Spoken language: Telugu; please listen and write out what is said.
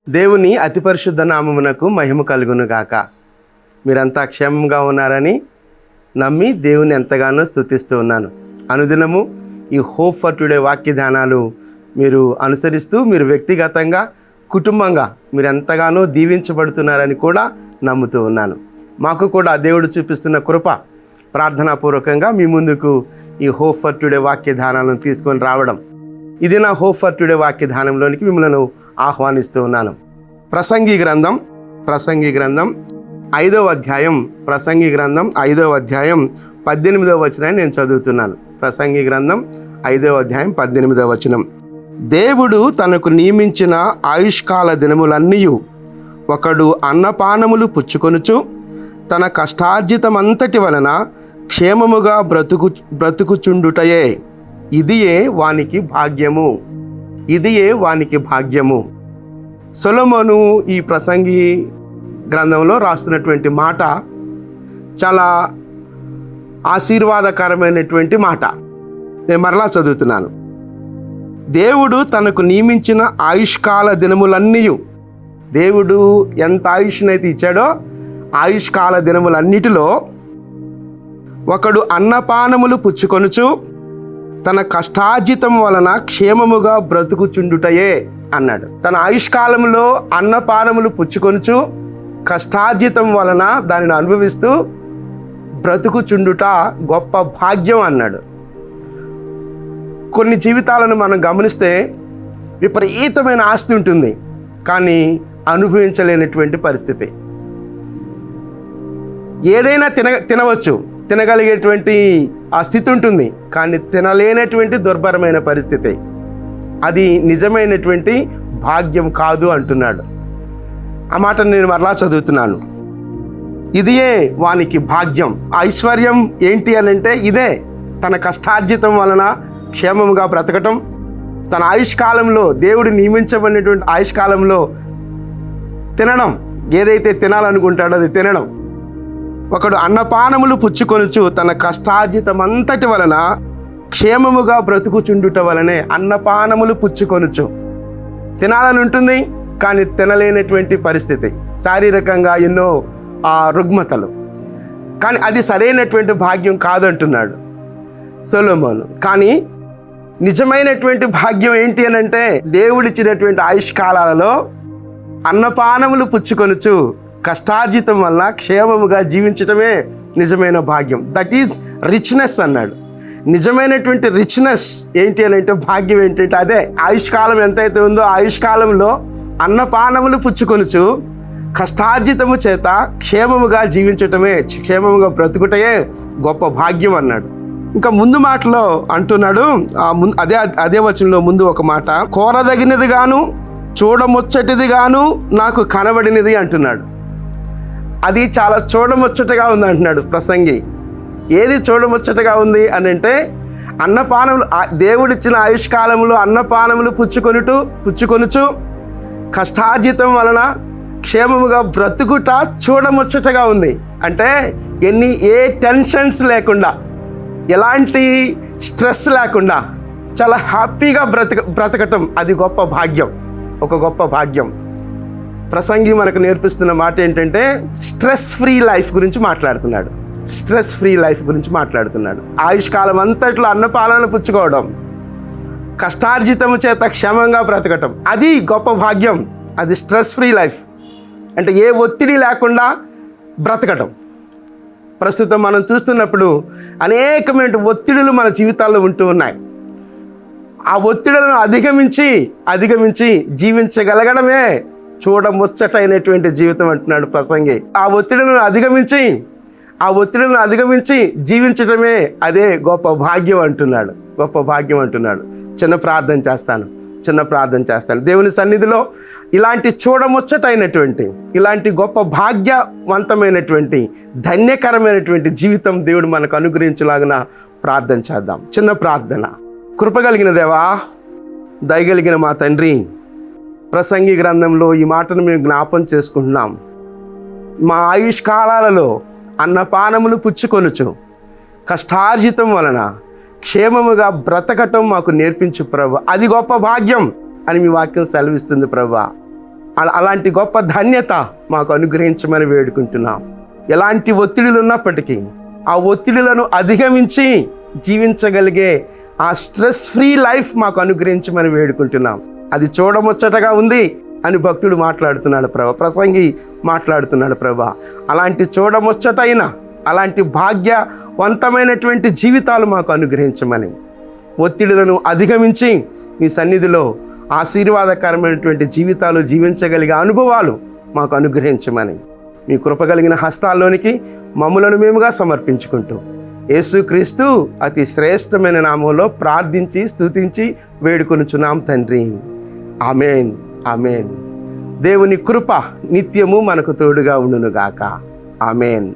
దేవుని అతి పరిశుద్ధ నామమునకు మహిమ కలుగును గాక. మీరంతా క్షేమంగా ఉన్నారని నమ్మి దేవుని ఎంతగానో స్తుతిస్తూ ఉన్నాను. అనుదినము ఈ హోప్ ఫర్ టుడే వాక్య ధ్యానాలు మీరు అనుసరిస్తూ మీరు వ్యక్తిగతంగా కుటుంబంగా మీరు ఎంతగానో దీవించబడుతున్నారని కూడా నమ్ముతూ ఉన్నాను. మాకు కూడా దేవుడు చూపిస్తున్న కృప ప్రార్థనాపూర్వకంగా మీ ముందుకు ఈ హోప్ ఫర్ టుడే వాక్య ధ్యానాలను తీసుకొని రావడం, ఇది నా హోప్ ఫర్ టుడే వాక్య ధ్యానంలోనికి మిమ్మల్ని ఆహ్వానిస్తూ ఉన్నాను. ప్రసంగి గ్రంథం 5వ అధ్యాయం 18వ వచనాన్ని నేను చదువుతున్నాను. ప్రసంగి గ్రంథం 5వ అధ్యాయం 18వ వచనం. దేవుడు తనకు నియమించిన ఆయుష్కాల దినములన్నీ ఒకడు అన్నపానములు పుచ్చుకొనుచు తన కష్టార్జితమంతటి వలన క్షేమముగా బ్రతుకుచుండుటయే ఇదియే వానికి భాగ్యము. సొలొమోను ఈ ప్రసంగి గ్రంథంలో రాస్తున్నటువంటి మాట చాలా ఆశీర్వాదకరమైనటువంటి మాట. నేను మరలా చదువుతున్నాను. దేవుడు తనకు నియమించిన ఆయుష్కాల దినములన్నీ, దేవుడు ఎంత ఆయుష్నైతే ఇచ్చాడో ఆయుష్కాల దినములన్నిటిలో ఒకడు అన్నపానములు పుచ్చుకొనుచు తన కష్టార్జితం వలన క్షేమముగా బ్రతుకుచుండుటయే అన్నాడు. తన ఆయుష్కాలంలో అన్నపానములు పుచ్చుకొనుచు కష్టార్జితం వలన దానిని అనుభవిస్తూ బ్రతుకుచుండుట గొప్ప భాగ్యం అన్నాడు. కొన్ని జీవితాలను మనం గమనిస్తే విపరీతమైన ఆస్తి ఉంటుంది, కానీ అనుభవించలేనటువంటి పరిస్థితి. ఏదైనా తినవచ్చు, తినగలిగేటువంటి ఆ స్థితి ఉంటుంది, కానీ తినలేనటువంటి దుర్భరమైన పరిస్థితి. అది నిజమైనటువంటి భాగ్యం కాదు అంటున్నాడు. ఆ మాట నేను మరలా చదువుతున్నాను. ఇదియే వానికి భాగ్యం. ఐశ్వర్యం ఏంటి అని అంటే ఇదే, తన కష్టార్జితం వలన క్షేమముగా బ్రతకటం, తన ఆయుష్కాలంలో దేవుడు నియమించబడినటువంటి ఆయుష్కాలంలో తినడం, ఏదైతే తినాలనుకుంటాడో అది తినడం. ఒకడు అన్నపానములు పుచ్చుకొనుచు తన కష్టార్జితమంతటి వలన క్షేమముగా బ్రతుకుచుండుట వలనే. అన్నపానములు పుచ్చుకొనుచు తినాలని ఉంటుంది, కానీ తినలేనటువంటి పరిస్థితి, శారీరకంగా ఎన్నో రుగ్మతలు, కానీ అది సరైనటువంటి భాగ్యం కాదంటున్నాడు సొలొమోను. కానీ నిజమైనటువంటి భాగ్యం ఏంటి అని అంటే దేవుడిచ్చినటువంటి ఆయుష్కాలాలలో అన్నపానములు పుచ్చుకొనుచు కష్టార్జితం వల్ల క్షేమముగా జీవించటమే నిజమైన భాగ్యం. దట్ ఈజ్ రిచ్నెస్ అన్నాడు. నిజమైనటువంటి రిచ్నెస్ ఏంటి అని అంటే భాగ్యం ఏంటంటే అదే. ఆయుష్కాలం ఎంతైతే ఉందో ఆయుష్కాలంలో అన్నపానములు పుచ్చుకొనుచు కష్టార్జితము చేత క్షేమముగా జీవించటమే, క్షేమముగా బ్రతుకుటయే గొప్ప భాగ్యం అన్నాడు. ఇంకా ముందు మాటలో అంటున్నాడు, అదే వచనంలో ముందు ఒక మాట, కోరదగినది గాను చూడముచ్చటిది గాను నాకు కనబడినది అంటున్నాడు. అది చాలా చూడముచ్చటగా ఉంది అంటున్నాడు ప్రసంగి. ఏది చూడముచ్చటగా ఉంది అని అంటే అన్నపానములు, దేవుడిచ్చిన ఆయుష్కాలంలో అన్నపానములు పుచ్చుకొనుచు కష్టార్జితం వలన క్షేమముగా బ్రతుకుట చూడముచ్చటగా ఉంది. అంటే ఏ టెన్షన్స్ లేకుండా, ఎలాంటి స్ట్రెస్ లేకుండా చాలా హ్యాపీగా బ్రతకటం, అది గొప్ప భాగ్యం, ఒక గొప్ప భాగ్యం. ప్రసంగి మనకు నేర్పిస్తున్న మాట ఏంటంటే స్ట్రెస్ ఫ్రీ లైఫ్ గురించి మాట్లాడుతున్నాడు. ఆయుష్కాలం అంతట్లో అన్నపానాలను పుచ్చుకోవడం, కష్టార్జితము చేత క్షేమంగా బ్రతకటం, అది గొప్ప భాగ్యం. అది స్ట్రెస్ ఫ్రీ లైఫ్ అంటే ఏ ఒత్తిడి లేకుండా బ్రతకటం. ప్రస్తుతం మనం చూస్తున్నప్పుడు అనేకమైన ఒత్తిడులు మన జీవితాల్లో ఉంటూ ఉన్నాయి. ఆ ఒత్తిడులను అధిగమించి జీవించగలగడమే చూడముచ్చటైనటువంటి జీవితం అంటున్నాడు ప్రసంగి. ఆ ఒత్తిడులను అధిగమించి జీవించడమే అదే గొప్ప భాగ్యం అంటున్నాడు. చిన్న ప్రార్థన చేస్తాను. దేవుని సన్నిధిలో ఇలాంటి చూడముచ్చటైనటువంటి, ఇలాంటి గొప్ప భాగ్యవంతమైనటువంటి, ధన్యకరమైనటువంటి జీవితం దేవుడు మనకు అనుగ్రహించలాగిన ప్రార్థన చేద్దాం. చిన్న ప్రార్థన. కృపగలిగిన దేవా, దయగలిగిన మా తండ్రి, ప్రసంగి గ్రంథంలో ఈ మాటను మేము జ్ఞాపం చేసుకుంటున్నాం. మా ఆయుష్కాలాలలో అన్నపానములు పుచ్చుకొనుచు కష్టార్జితం వలన క్షేమముగా బ్రతకటం మాకు నేర్పించు ప్రభు. అది గొప్ప భాగ్యం అని మీ వాక్యం సెలవిస్తుంది ప్రభు. అలాంటి గొప్ప ధన్యత మాకు అనుగ్రహించమని వేడుకుంటున్నాం. ఎలాంటి ఒత్తిడులు ఉన్నప్పటికీ ఆ ఒత్తిడులను అధిగమించి జీవించగలిగే ఆ స్ట్రెస్ ఫ్రీ లైఫ్ మాకు అనుగ్రహించమని వేడుకుంటున్నాం. అది చూడముచ్చటగా ఉంది అని భక్తుడు మాట్లాడుతున్నాడు ప్రభా, ప్రసంగి మాట్లాడుతున్నాడు ప్రభా. అలాంటి చూడముచ్చటైన అలాంటి భాగ్యవంతమైనటువంటి జీవితాలు మాకు అనుగ్రహించమని, ఒత్తిడులను అధిగమించి నీ సన్నిధిలో ఆశీర్వాదకరమైనటువంటి జీవితాలు జీవించగలిగే అనుభవాలు మాకు అనుగ్రహించమని మీ కృప కలిగిన హస్తాల్లోనికి మమ్ములను మేముగా సమర్పించుకుంటూ యేసుక్రీస్తు అతి శ్రేష్టమైన నామంలో ప్రార్థించి స్తుతించి వేడుకొనుచున్నాం తండ్రి. ఆమేన్, ఆమేన్. దేవుని కృప నిత్యము మనకు తోడుగా ఉండునుగాక. ఆమేన్.